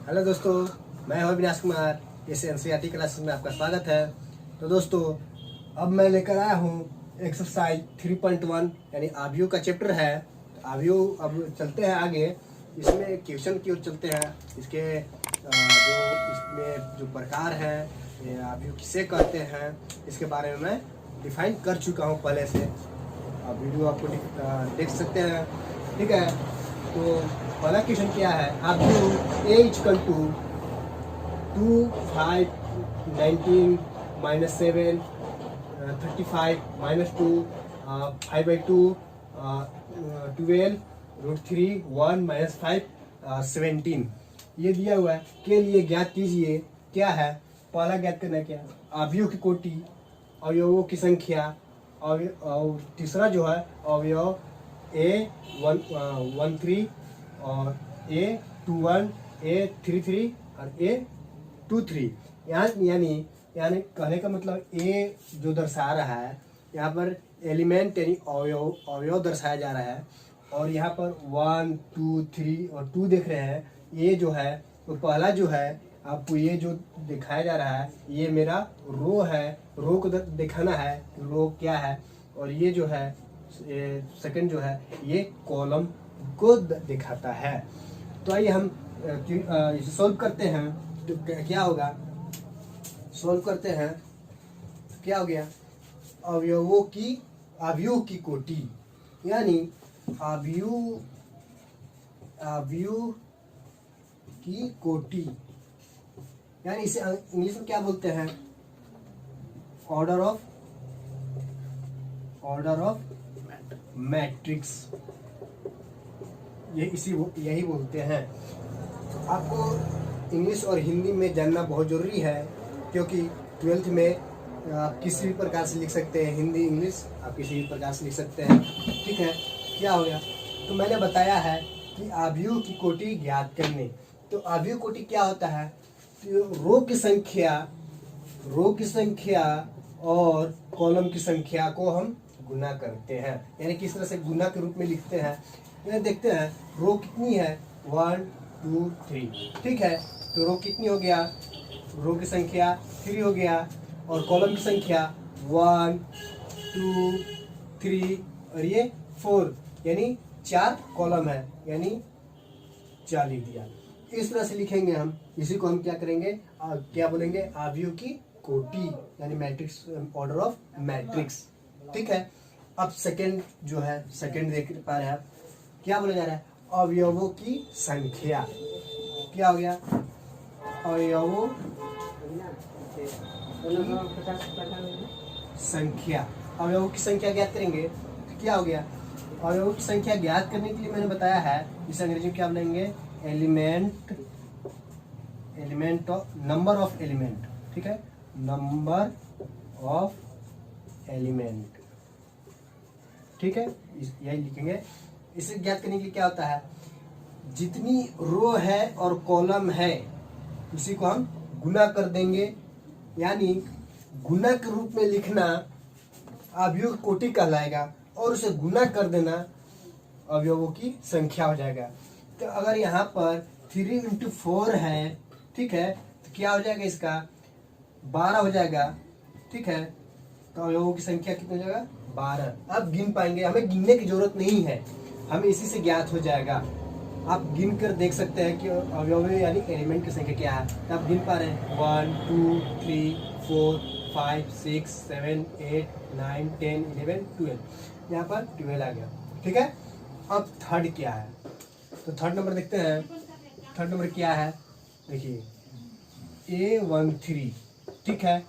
Hello दोस्तों, मैं हूं अविनाश कुमार। इस एनसीईआरटी क्लासेस में आपका स्वागत है। तो दोस्तों, अब मैं लेकर आया हूं एक्सरसाइज 3.1 यानी आव्यूह का चैप्टर है। तो आव्यूह अब चलते हैं आगे, इसमें क्वेश्चन की ओर चलते हैं। इसके जो इसमें जो प्रकार है, ये आव्यूह किसे कहते हैं, इसके बारे में मैं डिफाइन कर चुका हूँ पहले से। अब वीडियो आपको देख सकते हैं, ठीक है। तो पहला क्वेश्चन क्या है, आप जो a इक्वल टू 2 5 19 -7 35 -2 5/2 12 √3 1 -5 17 ये दिया हुआ है। के लिए ज्ञात कीजिए क्या है। पहला ज्ञात करना क्या, अवयव की कोटि, अवयवों की संख्या, और तीसरा जो है अवयव A13 और A21 A33 और A23। यानी कहने का मतलब ए जो दर्शा रहा है, यहाँ पर एलिमेंट यानी अवयव दर्शाया जा रहा है। और यहाँ पर 1 2 3 और 2 देख रहे हैं। ये जो है तो पहला जो है आपको ये जो दिखाया जा रहा है, ये मेरा रो है। रो को दिखाना है रो क्या है। और ये जो है सेकंड जो है ये कॉलम को दिखाता है। तो आइए हम इसे सॉल्व करते हैं। तो क्या होगा, सॉल्व करते हैं। क्या हो गया, अवयवों की कोटि यानी अवयव की कोटि, यानी इसे इंग्लिश में क्या बोलते हैं, ऑर्डर ऑफ मैट्रिक्स, यही बोलते हैं। आपको इंग्लिश और हिंदी में जानना बहुत ज़रूरी है, क्योंकि 12th में आप किसी भी प्रकार से लिख सकते हैं। हिंदी इंग्लिश आप किसी भी प्रकार से लिख सकते हैं, ठीक है। क्या हो गया, तो मैंने बताया है कि अवयव की कोटि ज्ञात करने। तो अवयव कोटि क्या होता है, तो रो की संख्या और कॉलम की संख्या को हम गुना करते हैं। यानी किस तरह से गुना के रूप में लिखते हैं, ये देखते हैं। रो कितनी है, 1 2 3, ठीक है। तो रो कितनी हो गया, रो की संख्या 3 हो गया, और कॉलम की संख्या 1 2 3 और ये 4, यानी 4 कॉलम है, यानी 4 लिख दिया। इस तरह से लिखेंगे हम। इसी को हम क्या करेंगे, क्या बोलेंगे, अवयव की कोटि यानी मैट्रिक्स, ऑर्डर ऑफ मैट्रिक्स, ठीक है। अब सेकंड जो है, सेकंड देख पा रहे हैं आप, क्या बोला जा रहा है, अवयवों की संख्या। क्या हो गया, अवयवों संख्या, अवयवों की संख्या ज्ञात करेंगे। तो क्या हो गया, अवयवों की संख्या ज्ञात करने के लिए मैंने बताया है, इसे अंग्रेजी में क्या बोलेंगे, element of number of element, ठीक है, नंबर ऑफ एलिमेंट, ठीक है। यही लिखेंगे। इसे ज्ञात करने के लिए क्या होता है, जितनी रो है और कॉलम है उसी को हम गुना कर देंगे, यानी गुना के रूप में लिखना अवयव कोटि कहलाएगा, और उसे गुना कर देना अवयवों की संख्या हो जाएगा। तो अगर यहाँ पर 3 × 4 है, ठीक है, तो क्या हो जाएगा, इसका 12 हो जाएगा, ठीक है। तो अवयवों की संख्या कितनी हो जाएगा, 12। अब गिन पाएंगे, हमें गिनने की जरूरत नहीं है, हमें इसी से ज्ञात हो जाएगा। आप गिन कर देख सकते हैं कि अवयव यानी एलिमेंट की संख्या क्या है। तो आप गिन पा रहे हैं 1 2 3 4 5 6 7 8 9 10 11 12, यहाँ पर 12 आ गया, ठीक है। अब थर्ड क्या है, तो थर्ड नंबर देखते हैं। थर्ड नंबर क्या है, देखिए A13, ठीक है।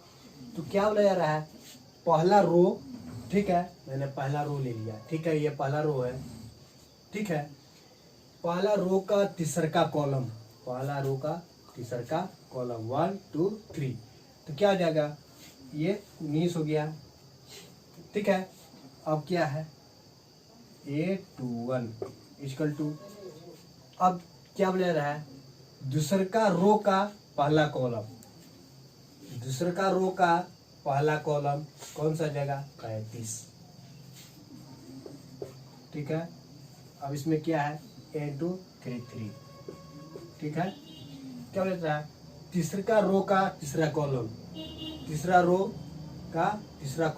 तो क्या बोला जा रहा है, पहला रो, ठीक है, मैंने पहला रो ले लिया, ठीक है, ये पहला रो है, ठीक है। पहला रो का तीसरा कॉलम, पहला रो का तीसरा कॉलम 1 2 3, तो क्या हो जाएगा, ये 19 हो गया, ठीक है। अब क्या है, A21 इक्वल टू, अब क्या बोला रहा है, दूसरा रो का पहला कॉलम, दूसरा रो का पहला कॉलम कौन सा जगह, 35, ठीक है। अब इसमें क्या है, 8 2 3 3, ठीक है। क्या हो जाता है, तीसरा रो का तीसरा कॉलम, तीसरा रो का तीसरा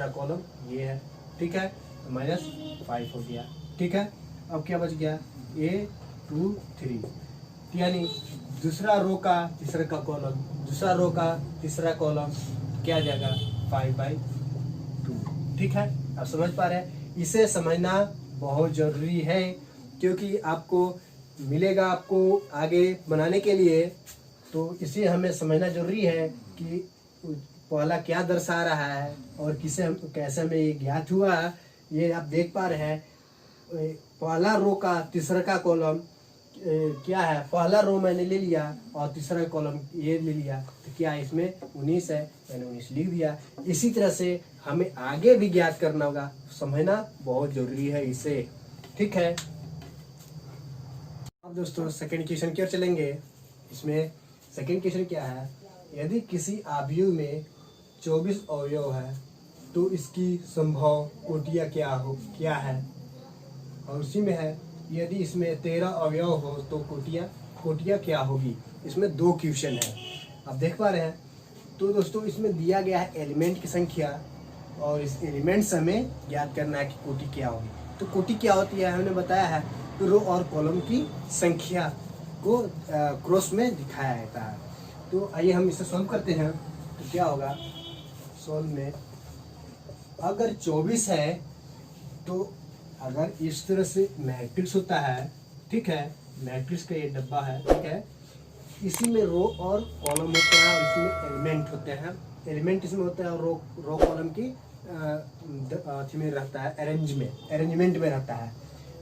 कॉलम ये है, ठीक है। तो -5 हो गया, ठीक है। अब क्या बच गया, A2 3, यानी दूसरा रो का तीसरा का कॉलम, दूसरा रो का तीसरा कॉलम क्या आ जाएगा 5/2, ठीक है। आप समझ पा रहे हैं, इसे समझना बहुत जरूरी है, क्योंकि आपको मिलेगा आपको आगे बनाने के लिए, तो इसे हमें समझना जरूरी है कि पहला क्या दर्शा रहा है और कैसे हमें ये ज्ञात हुआ। ये आप देख पा रहे हैं, पहला रो का तीसरा का कॉलम क्या है, पहला रो मैंने ले लिया और तीसरा कॉलम ये ले लिया, तो क्या इसमें 19 है, मैंने 19 लिख दिया। इसी तरह से हमें आगे भी ज्ञात करना होगा, समझना बहुत जरूरी है इसे, ठीक है। अब दोस्तों सेकंड क्वेश्चन की ओर चलेंगे। इसमें सेकंड क्वेश्चन क्या है, यदि किसी अवयव में 24 अवयव है तो इसकी संभव कोटियाँ क्या है। और उसी में है, यदि इसमें 13 अवयव हो तो कोटियाँ क्या होगी। इसमें 2 क्वेश्चन है, आप देख पा रहे हैं। तो दोस्तों इसमें दिया गया है एलिमेंट की संख्या, और इस एलिमेंट से हमें ज्ञात करना है कि कोटि क्या होगी। तो कोटि क्या होती है, हमने बताया है, तो रो और कॉलम की संख्या को क्रॉस में दिखाया जाता है। तो आइए हम इसे सॉल्व करते हैं। तो क्या होगा, सॉल्व में अगर 24 है तो अगर इस तरह से मैट्रिक्स होता है, ठीक है, मैट्रिक्स का ये डब्बा है, ठीक है, इसी में रो और कॉलम होते हैं और इसमें एलिमेंट होते हैं। एलिमेंट इसमें होता है और रो कॉलम की में रहता है, अरेंजमेंट में रहता है,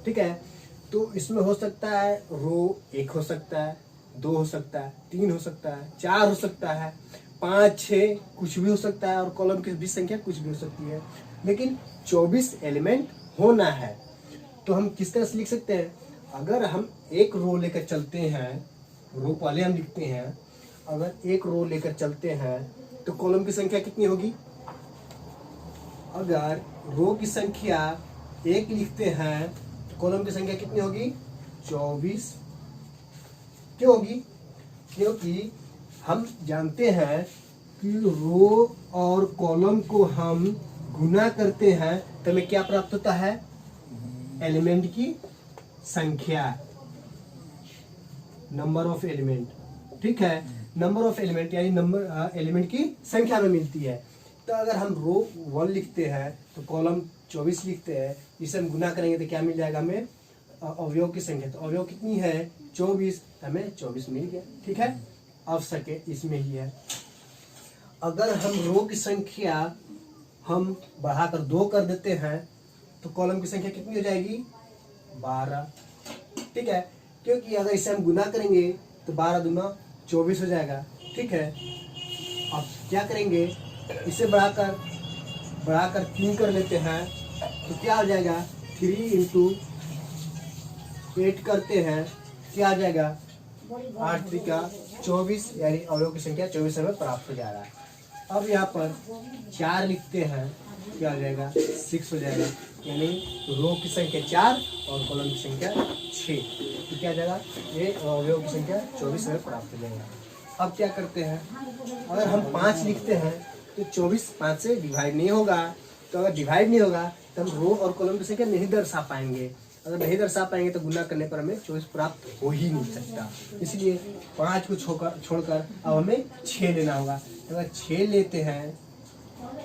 ठीक है। तो इसमें हो सकता है रो 1 हो सकता है, 2 हो सकता है, 3 हो सकता है, 4 हो सकता है, 5, 6 कुछ भी हो सकता है, और कॉलम की भी संख्या कुछ भी हो सकती है, लेकिन 24 एलिमेंट होना है। तो हम किस तरह से लिख सकते हैं, अगर हम एक रो लेकर चलते हैं, रो पहले हम लिखते हैं, अगर एक रो लेकर चलते हैं तो कॉलम की संख्या कितनी होगी। अगर रो की संख्या 1 लिखते हैं तो कॉलम की संख्या कितनी होगी, 24। क्यों होगी, क्योंकि हम जानते हैं कि रो और कॉलम को हम गुना करते हैं तो हमें क्या प्राप्त होता है, एलिमेंट की संख्या, नंबर ऑफ एलिमेंट, ठीक है। नंबर ऑफ एलिमेंट यानी नंबर एलिमेंट की संख्या में मिलती है। तो अगर हम रो 1 लिखते हैं तो कॉलम 24 लिखते हैं, इसे हम गुना करेंगे तो क्या मिल जाएगा हमें, अवयव की संख्या। तो अवयव कितनी है, 24, हमें 24 मिल गया, ठीक है। अब सेकंड इसमें ही है, अगर हम रो की संख्या हम बढ़ाकर 2 कर देते हैं तो कॉलम की संख्या कितनी हो जाएगी, 12, ठीक है। क्योंकि अगर इसे हम गुना करेंगे तो 12 दूना 24 हो जाएगा, ठीक है। अब क्या करेंगे, इसे बढ़ाकर 3 कर लेते हैं तो क्या हो जाएगा, 3 × 8 करते हैं, क्या आ जाएगा, 8 × 3 = 24, यानी अवयव की संख्या 24 हमें प्राप्त हो जा रहा है। अब यहाँ पर 4 लिखते हैं, क्या हो जाएगा, 6 हो जाएगा, यानी रो की संख्या 4 और कॉलम की संख्या 6, तो क्या जाएगा, ये अवयव की संख्या 24 हमें प्राप्त हो जाएगा। अब क्या करते हैं, अगर हम 5 लिखते हैं तो 24 5 से डिवाइड नहीं होगा, तो अगर डिवाइड नहीं होगा तो हम रो और कॉलम की संख्या नहीं दर्शा पाएंगे। अगर नहीं दर्शा पाएंगे तो गुना करने पर हमें 24 प्राप्त हो ही नहीं सकता। इसलिए 5 को छोड़कर अब हमें 6 लेना होगा। अगर 6 लेते हैं,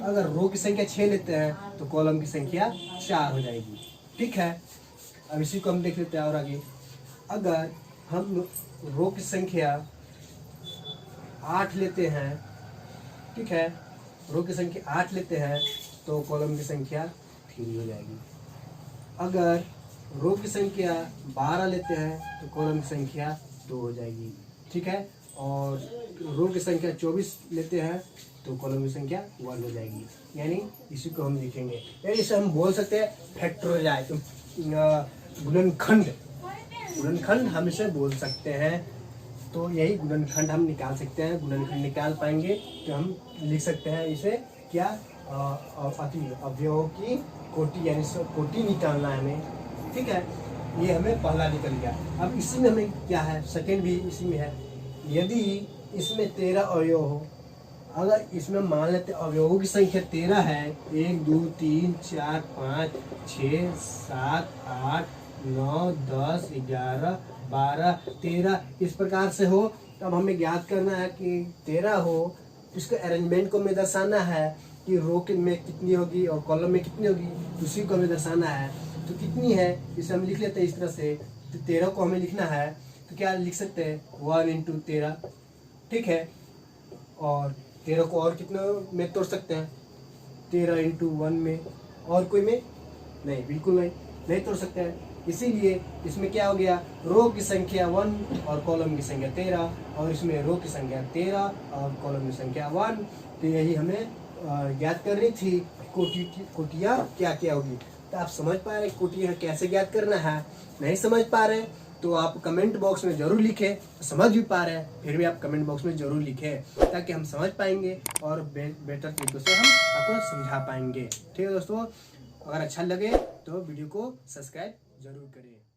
अगर रो की संख्या 6 लेते हैं तो कॉलम की संख्या 4 हो जाएगी, ठीक है। अब इसी को हम देख लेते हैं और आगे, अगर हम रो की संख्या 8 लेते हैं, ठीक है, रो की संख्या 8 लेते हैं तो कॉलम की संख्या 3 हो जाएगी। अगर रो की संख्या 12 लेते हैं तो कॉलम की संख्या 2 हो जाएगी, ठीक है। और रो की संख्या 24 लेते हैं तो कॉलम की संख्या 1 हो जाएगी, यानी इसी को हम लिखेंगे। यानी इसे हम बोल सकते हैं फैक्टराइज, गुणनखंड हम इसे बोल सकते हैं। तो यही गुणनखंड हम निकाल सकते हैं, गुणनखंड निकाल पाएंगे तो हम लिख सकते हैं इसे क्या, अवयवों की कोटि, यानी कोटि निकालना है हमें, ठीक है। ये हमें पहला निकल गया। अब इसी में हमें क्या है, सेकंड भी इसी में है, यदि इसमें 13 अवयव हो, अगर इसमें मान लेते अवयवों की संख्या 13 है, 1 2 3 4 5 6 7 8 9 10 11 12 13 इस प्रकार से हो, तब हमें ज्ञात करना है कि 13 हो, इसके अरेंजमेंट को हमें दर्शाना है कि रो में कितनी होगी और कॉलम में कितनी होगी, उसी को हमें दर्शाना है। तो कितनी है इसे हम लिख लेते हैं इस तरह से। तो 13 को हमें लिखना है तो क्या लिख सकते हैं 1 इंटू 13, ठीक है। और 13 को और कितने में तोड़ सकते हैं, 13 इंटू 1 में, और कोई में नहीं, बिल्कुल नहीं तोड़ सकते हैं। इसीलिए इसमें क्या हो गया, रो की संख्या 1 और कॉलम की संख्या 13, और इसमें रो की संख्या 13 और कॉलम की संख्या 1। तो यही हमें ज्ञात करनी थी कोटियाँ क्या क्या होगी। तो आप समझ पा रहे कोटियाँ कैसे ज्ञात करना है? नहीं समझ पा रहे तो आप कमेंट बॉक्स में जरूर लिखें। समझ भी पा रहे हैं फिर भी आप कमेंट बॉक्स में जरूर लिखें, ताकि हम समझ पाएंगे और बेटर तरीके से हम आपको समझा पाएंगे। ठीक है दोस्तों, अगर अच्छा लगे तो वीडियो को सब्सक्राइब जरूर करें।